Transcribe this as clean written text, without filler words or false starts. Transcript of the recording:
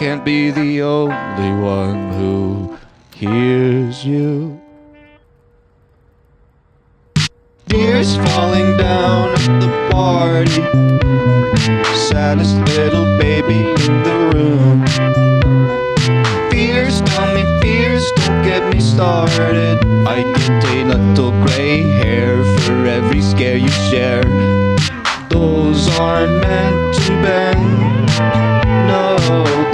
can't be the only one who hears you. Tears falling down at the party, saddest little baby in the room. Fears, tell me fears, don't get me started. I get a little gray hair for every scare you share. Those aren't meant to bend, no.